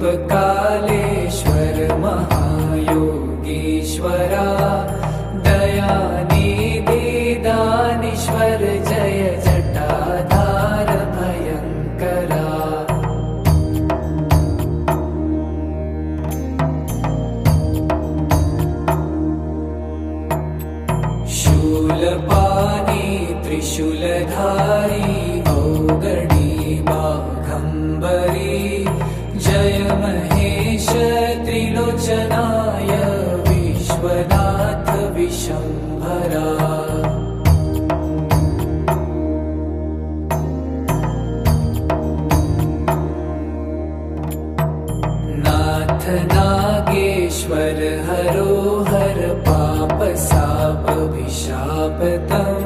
रूपकालेश्वर महायोगीश्वरा दयानिधि दानीश्वर जय जटाधार भयंकरा। शूलपाणी त्रिशूलधारी औगणी बाघंबरी जय महेश त्रिलोचनाय विश्वनाथ विशंभरा। नाथ नागेश्वर हरो हर पाप साप विशापतम्